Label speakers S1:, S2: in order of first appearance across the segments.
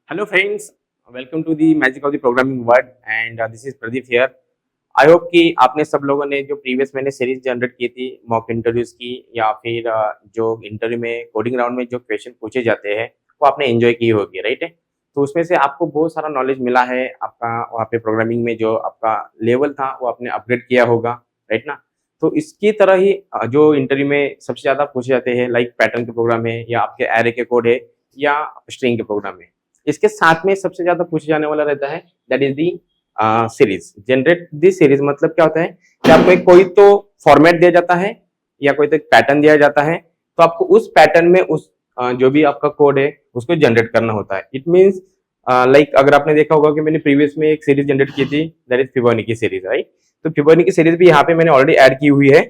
S1: Hello friends, welcome to the magic of the programming world and this is Pradeep here. I hope कि आपने सब लोगों ने जो प्रीवियस मैंने सीरीज जनरेट की थी मॉक इंटरव्यूज की या फिर जो इंटरव्यू में कोडिंग राउंड में जो क्वेश्चन पूछे जाते हैं वो आपने एंजॉय की होगी, राइट है। तो उसमें से आपको बहुत सारा नॉलेज मिला है, आपका वहाँ पे प्रोग्रामिंग में जो आपका लेवल था वो आपने अपग्रेड किया होगा, राइट ना। तो इसकी तरह ही जो इंटरव्यू में सबसे ज़्यादा पूछे जाते हैं लाइक पैटर्न के प्रोग्राम है या आपके एरे के कोड है या स्ट्रिंग के प्रोग्राम है, इसके साथ में सबसे ज्यादा पूछे जाने वाला रहता है that is the series. Generate the series मतलब क्या होता है कि आपको कोई तो फॉर्मेट दिया जाता है या कोई तो पैटर्न दिया जाता है, तो आपको उस पैटर्न में उस जो भी आपका कोड है उसको जनरेट करना होता है। इट मीन्स लाइक अगर आपने देखा होगा कि मैंने प्रीवियस में एक सीरीज जनरेट की थी that is Fibonacci series, right. तो फिबोनाची सीरीज भी यहाँ पे मैंने ऑलरेडी ऐड की हुई है,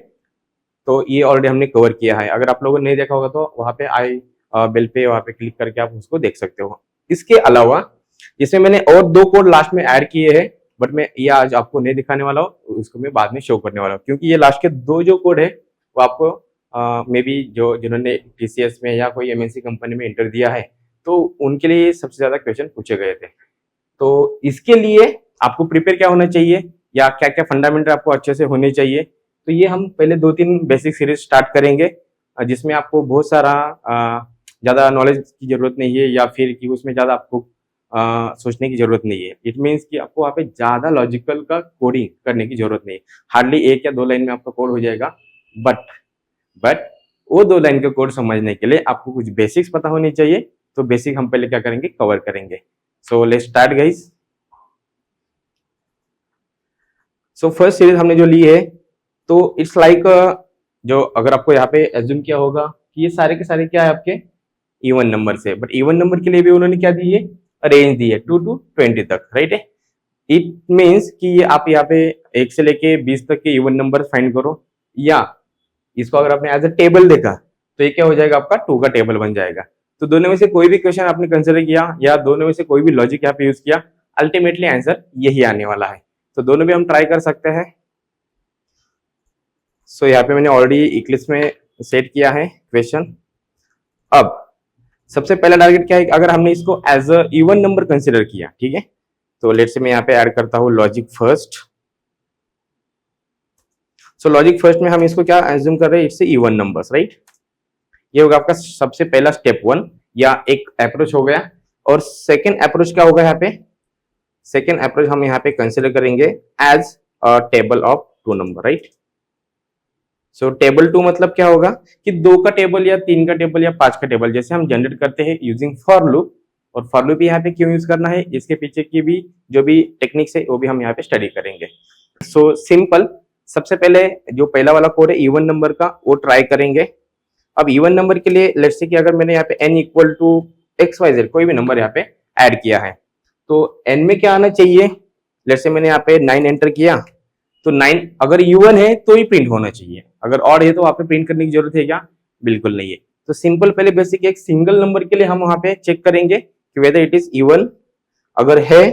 S1: तो ये ऑलरेडी हमने कवर किया है। अगर आप लोगों ने नहीं देखा होगा तो वहाँ पे आई बेल पे वहाँ पे क्लिक करके आप उसको देख सकते हो। इसके अलावा इसमें मैंने और दो कोड लास्ट में ऐड किए हैं, बट मैं ये आज आपको नहीं दिखाने वाला हूँ, उसको मैं बाद में शो करने वाला हूँ, क्योंकि ये लास्ट के दो जो कोड है वो आपको मे बी जो जिन्होंने टीसीएस में या कोई एमएनसी कंपनी में इंटरव्यू दिया है तो उनके लिए सबसे ज्यादा क्वेश्चन पूछे गए थे। तो इसके लिए आपको प्रिपेयर क्या होना चाहिए या क्या क्या फंडामेंटल आपको अच्छे से होने चाहिए, तो ये हम पहले 2-3 बेसिक सीरीज स्टार्ट करेंगे जिसमें आपको बहुत सारा ज़्यादा नॉलेज की जरूरत नहीं है या फिर कि उसमें ज़्यादा आपको सोचने की जरूरत नहीं है। इट मीन्स कि आपको वहाँ पे ज़्यादा लॉजिकल का कोडिंग करने की जरूरत नहीं है, हार्डली 1 या 2 लाइन में आपका कोड हो जाएगा। बट वो 2 लाइन का कोड समझने के लिए आपको कुछ बेसिक्स पता होनी चाहिए, तो बेसिक हम पहले क्या करेंगे, कवर करेंगे। So let's start guys. So first series हमने जो ली है तो इट्स लाइक जो अगर आपको यहाँ पे एज्यूम किया होगा कि ये सारे के सारे क्या है आपके इवन नंबर से, बट इवन नंबर के लिए भी उन्होंने क्या दी है, रेंज दी है 2 to 20 तक, राइट है। इट मीन्स कि ये आप यहाँ पे 1 से लेके 20 तक के इवन नंबर फाइंड करो, या इसको अगर आपने एज अ टेबल देखा तो ये क्या हो जाएगा, आपका 2 का टेबल बन जाएगा। तो दोनों में से कोई भी क्वेश्चन आपने कंसिडर किया या दोनों में से कोई भी लॉजिक यहाँ पे यूज किया, अल्टीमेटली आंसर यही आने वाला है। तो दोनों भी हम ट्राई कर सकते हैं। सो यहाँ पे मैंने ऑलरेडी इक्लिप्स में सेट किया है क्वेश्चन। अब सबसे पहला टारगेट क्या है, अगर हमने इसको as a even number consider किया, ठीक है, तो लेट्स से मैं यहाँ पे ऐड करता हूँ लॉजिक फर्स्ट। सो लॉजिक फर्स्ट में हम इसको क्या एज्यूम कर रहे हैं, इट्स इवन नंबर्स, राइट। ये होगा आपका सबसे पहला स्टेप 1 या एक अप्रोच हो गया। और सेकेंड अप्रोच क्या होगा, यहाँ पे सेकेंड अप्रोच हम यहाँ पे कंसिडर करेंगे as a table of 2 number, right. So table 2 मतलब क्या होगा कि 2 का टेबल या 3 का टेबल या 5 का टेबल जैसे हम जनरेट करते हैं यूजिंग फॉर लूप। और फॉर लूप यहाँ पे क्यों यूज करना है, इसके पीछे की भी जो भी टेक्निक्स है वो भी हम यहाँ पे स्टडी करेंगे। सो सिंपल, सबसे पहले जो पहला वाला कोड है इवन नंबर का वो ट्राई करेंगे। अब इवन नंबर के लिए लेट्स से कि अगर मैंने यहाँ पे n इक्वल टू XYZ कोई भी नंबर यहाँ पे ऐड किया है, तो n में क्या आना चाहिए, लेट्स से मैंने यहाँ पे 9 एंटर किया, तो 9 अगर इवन है तो ही प्रिंट होना चाहिए, अगर ऑड है तो वहां पे प्रिंट करने की जरूरत है क्या, बिल्कुल नहीं है। तो सिंपल पहले बेसिक एक सिंगल नंबर के लिए हम वहां पे चेक करेंगे कि वेदर इट इज इवन, अगर है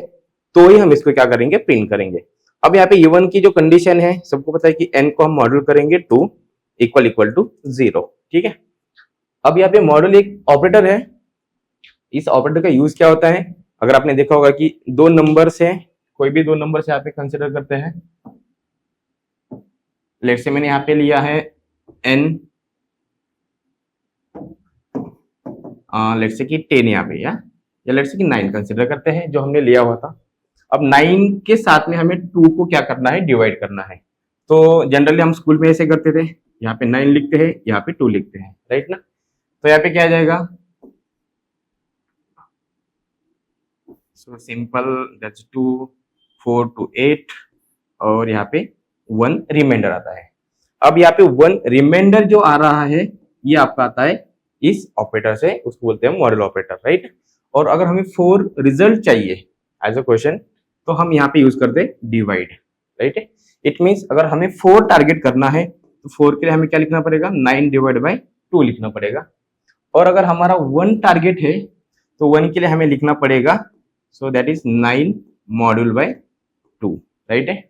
S1: तो ही हम इसको क्या करेंगे, प्रिंट करेंगे। अब यहाँ पे इवन की जो कंडीशन है सबको पता है कि n को हम मॉड्यूल करेंगे 2 इक्वल टू 0, ठीक है। अब यहाँ पे मॉड्यूल एक ऑपरेटर है, इस ऑपरेटर का यूज क्या होता है, अगर आपने देखा होगा कि 2 नंबर से कोई भी 2 नंबर से यहाँ पे कंसिडर करते हैं, लेट्स से मैंने यहाँ पे लिया है n, लेट्स से कि 10 यहाँ पे या लेट्स से कि 9 कंसिडर करते हैं जो हमने लिया हुआ था। अब 9 के साथ में हमें 2 को क्या करना है, डिवाइड करना है। तो जनरली हम स्कूल में ऐसे करते थे, यहाँ पे 9 लिखते हैं, यहाँ पे 2 लिखते हैं, राइट ना। तो यहाँ पे क्या आ जाएगा, सो सिंपल दैट्स 2 4 to 8 और यहाँ पे 1 रिमाइंडर आता है। अब यहाँ पे 1 रिमाइंडर जो आ रहा है ये आपका आता है इस ऑपरेटर से, उसको बोलते हैं मॉडल ऑपरेटर, राइट। और अगर हमें 4 रिजल्ट चाहिए एज अ क्वेश्चन तो हम यहाँ पे यूज करते हैं डिवाइड, राइट। इट मीन्स अगर हमें 4 टारगेट करना है तो 4 के लिए हमें क्या लिखना पड़ेगा, 9 डिवाइड बाई 2 लिखना पड़ेगा। और अगर हमारा 1 टारगेट है तो 1 के लिए हमें लिखना पड़ेगा, so that is 9 module by 2, right है।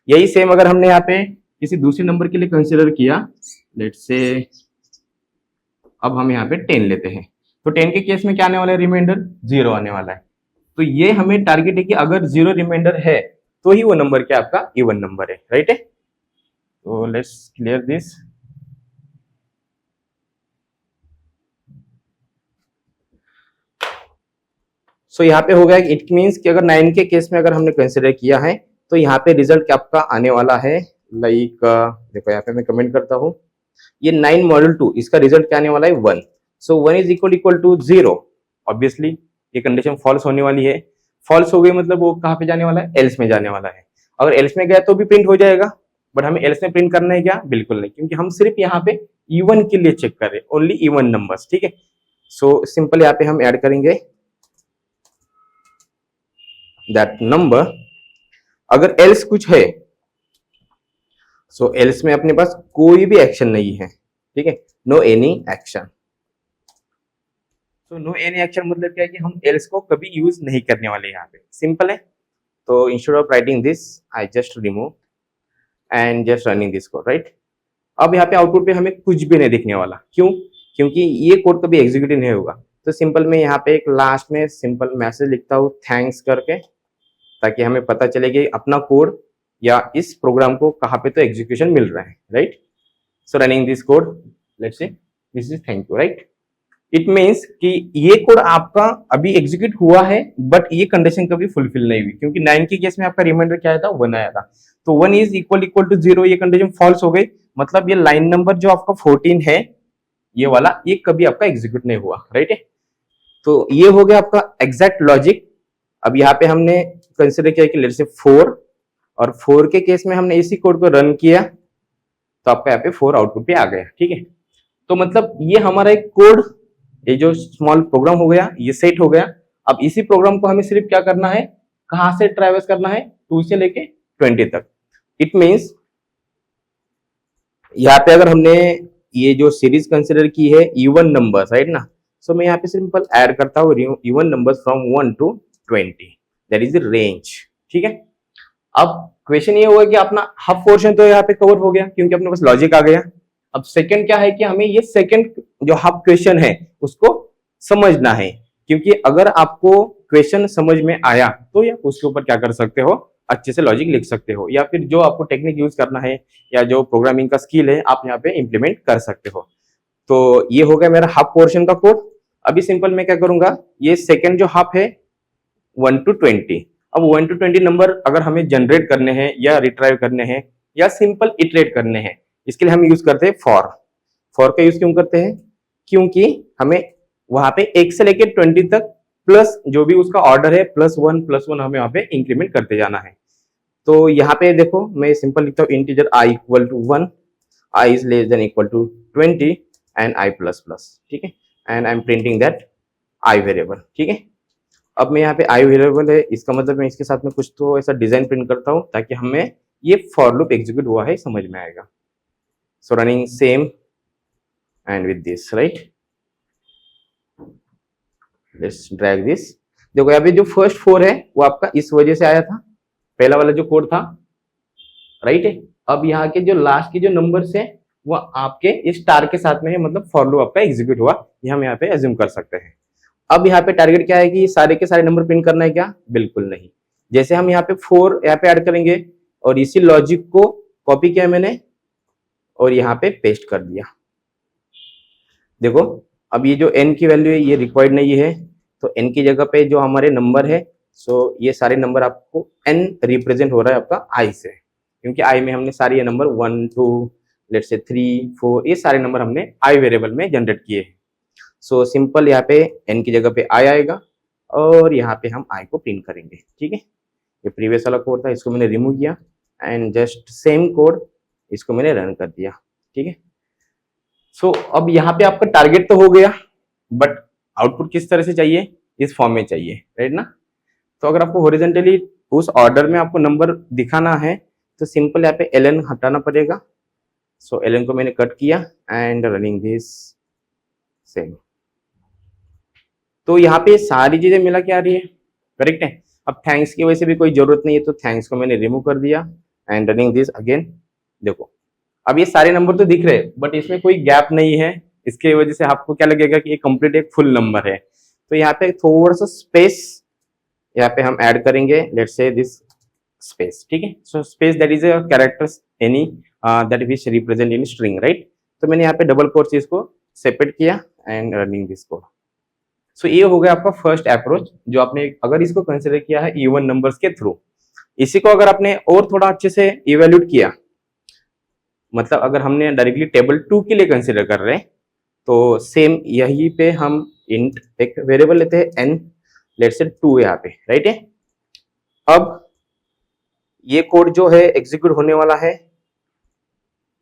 S1: यही सेम अगर हमने यहाँ पे किसी दूसरे नंबर के लिए कंसिडर किया, लेट्स से अब हम यहाँ पे 10 लेते हैं, तो 10 के केस में क्या आने वाला है, रिमाइंडर 0 आने वाला है। तो ये हमें टारगेट है कि अगर जीरो रिमाइंडर है तो ही वो नंबर क्या आपका इवन नंबर है, राइट है। तो लेट्स क्लियर दिस। सो यहाँ पे हो गया, इट मीन्स कि अगर 9 के केस में अगर हमने कंसिडर किया है तो यहाँ पे रिजल्ट क्या आपका आने वाला है, लाइक देखो यहाँ पे मैं कमेंट करता हूँ, ये 9 मॉड्यूल 2 इसका रिजल्ट क्या आने वाला है 1। सो 1 इज इक्वल टू 0। ऑब्वियसली ये कंडीशन फॉल्स होने वाली है। फॉल्स हो गई मतलब वो कहाँ पे जाने वाला है, एल्स में जाने वाला है। अगर एल्स में गया तो भी प्रिंट हो जाएगा, बट हमें एल्स में प्रिंट करना है क्या, बिल्कुल नहीं, क्योंकि हम सिर्फ यहाँ पे इवन के लिए चेक कर रहे हैं, ओनली इवन नंबर्स, ठीक है। सो सिंपल यहाँ पे हम ऐड करेंगे दैट नंबर। अगर एल्स कुछ है, सो एल्स में अपने पास कोई भी एक्शन नहीं है, ठीक है, no any action. So no any action मतलब क्या है कि हम एल्स को कभी यूज नहीं करने वाले, यहाँ पे सिंपल है। तो instead of writing this I just remove and just running this code, right. अब यहाँ पे आउटपुट पे हमें कुछ भी नहीं दिखने वाला, क्यों, क्योंकि ये कोड कभी एग्जीक्यूट नहीं होगा। तो सिंपल मैं यहाँ पे एक लास्ट में सिंपल मैसेज लिखता हूँ थैंक्स करके, ताकि हमें पता चले कि अपना कोड या इस प्रोग्राम को कहाँ पे तो एग्जीक्यूशन मिल रहा है, right. So running this code, let's say this is thank you, right. It means कि ये कोड आपका अभी एग्जीक्यूट हुआ है, बट ये कंडीशन कभी फुलफिल नहीं हुई, क्योंकि 9 के केस में आपका रिमाइंडर क्या आया था, 1 आया था। तो 1 इज इक्वल टू 0, ये कंडीशन फॉल्स हो गई, मतलब ये लाइन नंबर जो आपका 14 है ये वाला, ये कभी आपका एग्जीक्यूट नहीं हुआ, राइट है। तो ये हो गया आपका एग्जैक्ट लॉजिक। अब यहाँ पे हमने कंसिडर किया कि लेट्स से 4, और 4 के केस में हमने इसी कोड को रन किया तो आपका यहाँ पे 4 आउटपुट पे आ गया, ठीक है। तो मतलब ये हमारा एक कोड, ये जो स्मॉल प्रोग्राम हो गया, ये सेट हो गया। अब इसी प्रोग्राम को हमें सिर्फ क्या करना है, कहां से ट्रैवर्स करना है, 2 से लेके 20 तक। इट मींस यहाँ पे अगर हमने ये जो सीरीज कंसिडर की है इवन नंबर्स, राइट ना, सो मैं यहाँ पे सिंपल ऐड करता हूँ even numbers from 1 to 20, that is the range, ठीक है। अब क्वेश्चन ये हुआ कि अपना हाफ पोर्शन तो यहाँ पे कवर हो गया, क्योंकि अपने पास लॉजिक आ गया। अब सेकंड क्या है कि हमें ये सेकंड जो हाफ क्वेश्चन है उसको समझना है, क्योंकि अगर आपको क्वेश्चन समझ में आया तो या उसके ऊपर क्या कर सकते हो, अच्छे से लॉजिक लिख सकते हो, या फिर जो आपको टेक्निक यूज करना है या जो प्रोग्रामिंग का स्किल है आप यहाँ पे इंप्लीमेंट कर सकते हो। तो ये हो गया मेरा हाफ पोर्शन का कोड। अभी सिंपल मैं क्या करूंगा, ये सेकंड जो हाफ है 1 to 20, अब 1 to 20 नंबर अगर हमें जनरेट करने हैं या रिट्राइव करने हैं या सिंपल इटरेट करने हैं, इसके लिए हम यूज करते हैं फॉर का यूज क्यों करते हैं, क्योंकि हमें वहां पे 1 से लेके 20 तक प्लस जो भी उसका ऑर्डर है +1 हमें वहां पे इंक्रीमेंट करते जाना है। तो यहाँ पे देखो मैं सिंपल लिखता हूँ integer i equal to 1, i is less than equal to 20 and i plus plus, ठीक है, and I am printing that i variable, ठीक है। अब मैं यहाँ पे i वेरिएबल है, इसका मतलब मैं इसके साथ में कुछ तो ऐसा डिजाइन प्रिंट करता हूँ ताकि हमें ये फॉर लूप एग्जीक्यूट हुआ है समझ में आएगा। सो running same and with this, right, let's drag this. देखो यहाँ पे जो फर्स्ट 4 है वो आपका इस वजह से आया था, पहला वाला जो कोड था, राइट है। अब यहाँ के जो लास्ट के जो नंबर्स है वो आपके इस स्टार के साथ में है, मतलब फॉर लूप आपका एग्जीक्यूट हुआ, ये हम यहाँ पे एज्यूम कर सकते हैं। अब यहाँ पे टारगेट क्या है कि सारे के सारे नंबर प्रिंट करना है क्या, बिल्कुल नहीं। जैसे हम यहाँ पे 4 यहाँ पे ऐड करेंगे और इसी लॉजिक को कॉपी किया मैंने और यहाँ पे पेस्ट कर दिया। देखो अब ये जो n की वैल्यू है ये रिक्वायर्ड नहीं है, तो n की जगह पे जो हमारे नंबर है, सो ये सारे नंबर आपको n रिप्रेजेंट हो रहा है आपका i से, क्योंकि i में हमने सारे ये नंबर 1 2 लेट्स से 3 4 ये सारे नंबर हमने i वेरिएबल में जनरेट किए हैं। सो सिंपल यहाँ पे n की जगह पे i आएगा और यहाँ पे हम i को प्रिंट करेंगे, ठीक है। ये प्रीवियस वाला कोड था, इसको मैंने रिमूव किया एंड जस्ट सेम कोड इसको मैंने रन कर दिया, ठीक है। सो अब यहाँ पे आपका टारगेट तो हो गया, बट आउटपुट किस तरह से चाहिए, इस फॉर्म में चाहिए, राइट ना। तो अगर आपको हॉरिजॉन्टली उस ऑर्डर में आपको नंबर दिखाना है तो सिंपल यहाँ पे ln हटाना पड़ेगा। सो ln को मैंने कट किया एंड रनिंग दिस सेम। तो यहाँ पे सारी चीजें मिला के आ रही है, करेक्ट है। अब थैंक्स की वजह से भी कोई जरूरत नहीं है, तो थैंक्स को मैंने रिमूव कर दिया एंड रनिंग दिस अगेन। देखो अब ये सारे नंबर तो दिख रहे हैं बट इसमें कोई गैप नहीं है, इसके वजह से आपको क्या लगेगा कि ये कंप्लीट एक फुल नंबर है। तो यहाँ पे थोड़ा सा स्पेस यहाँ पे हम ऐड करेंगे लेट्स से दिस स्पेस, ठीक है। So space that is a characters any that which represent in string, right. तो मैंने यहाँ पे डबल कोट्स इसको सेपरेट किया एंड रनिंग दिस कोड। सो ये हो गया आपका फर्स्ट अप्रोच जो आपने अगर इसको कंसिडर किया है इवन नंबर्स के थ्रू। इसी को अगर आपने और थोड़ा अच्छे से इवेल्यूट किया, मतलब अगर हमने डायरेक्टली टेबल 2 के लिए कंसिडर कर रहे हैं तो सेम यही पे हम इंट एक वेरिएबल लेते हैं n, लेट्स से 2 यहाँ पे, राइट है। अब ये कोड जो है एग्जीक्यूट होने वाला है,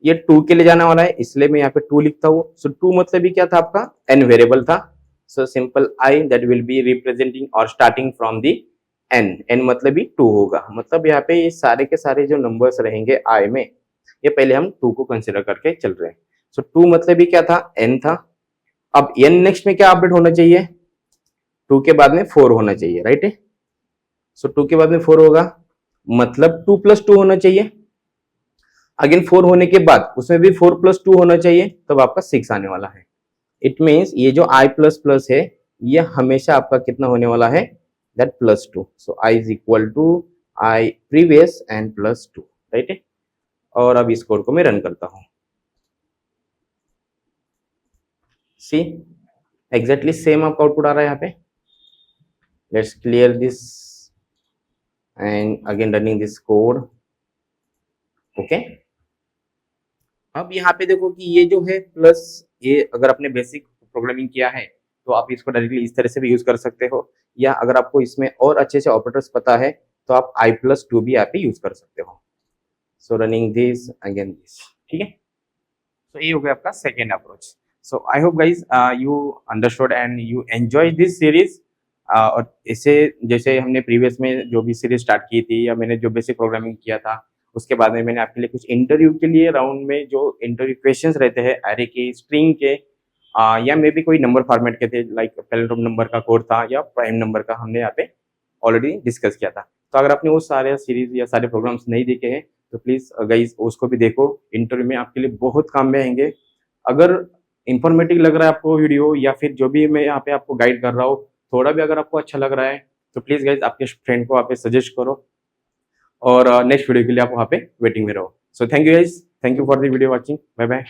S1: ये 2 के लिए जाने वाला है, इसलिए मैं यहाँ पे 2 लिखता हूँ। सो 2 मतलब भी क्या था आपका n वेरिएबल था। So simple I that will be representing और स्टार्टिंग फ्रॉम दी n मतलब भी 2 होगा। मतलब यहाँ पे ये सारे के सारे जो नंबर्स रहेंगे I में, ये पहले हम 2 को कंसिडर करके चल रहे हैं। सो 2 मतलब भी क्या था n था। अब n नेक्स्ट में क्या अपडेट होना चाहिए, 2 के बाद में 4 होना चाहिए, राइट है। सो 2 के बाद में 4 होगा, मतलब 2 + 2 होना चाहिए। अगेन 4 होने के बाद उसमें भी 4 + 2 होना चाहिए, तब आपका 6 आने वाला है। इट मीन्स ये जो I प्लस प्लस है ये हमेशा आपका कितना होने वाला है, that +2। So I is equal to I previous and +2, right है। और अब इस कोड को मैं रन करता हूं, सी एग्जैक्टली सेम आपका आउटपुट आ रहा है यहाँ पे। Let's clear this and again running this code, okay. अब यहाँ पे देखो कि ये जो है प्लस, ये अगर आपने बेसिक प्रोग्रामिंग किया है तो आप इसको डायरेक्टली इस तरह से भी यूज कर सकते हो, या अगर आपको इसमें और अच्छे से ऑपरेटर्स पता है तो आप I+2 भी यहाँ पे यूज कर सकते हो। सो रनिंग दिस अगेन दिस, ठीक है। तो ये हो गया आपका second approach. So I hope guys you understood and you enjoy this series. और इसे जैसे हमने प्रीवियस में जो भी सीरीज स्टार्ट की थी या मैंने जो बेसिक प्रोग्रामिंग किया था, उसके बाद में मैंने आपके लिए कुछ इंटरव्यू के लिए राउंड में जो इंटरव्यू क्वेश्चंस रहते हैं एरे के, स्ट्रिंग के, या मे भी कोई नंबर फॉर्मेट के थे, लाइक पैरेलल नंबर का कोड था या प्राइम नंबर का, हमने यहाँ पे ऑलरेडी डिस्कस किया था। तो अगर आपने वो सारे सीरीज या सारे प्रोग्राम्स नहीं देखे हैं तो प्लीज गाइज उसको भी देखो, इंटरव्यू में आपके लिए बहुत काम में आएंगे। अगर इंफॉर्मेटिव लग रहा है आपको वीडियो, या फिर जो भी मैं यहाँ पे आपको गाइड कर रहा हूँ थोड़ा भी अगर आपको अच्छा लग रहा है तो प्लीज गाइज आपके फ्रेंड को आप सजेस्ट करो, और नेक्स्ट वीडियो के लिए आप वहाँ पे वेटिंग में रहो। So thank you guys, thank you for the video watching, bye bye.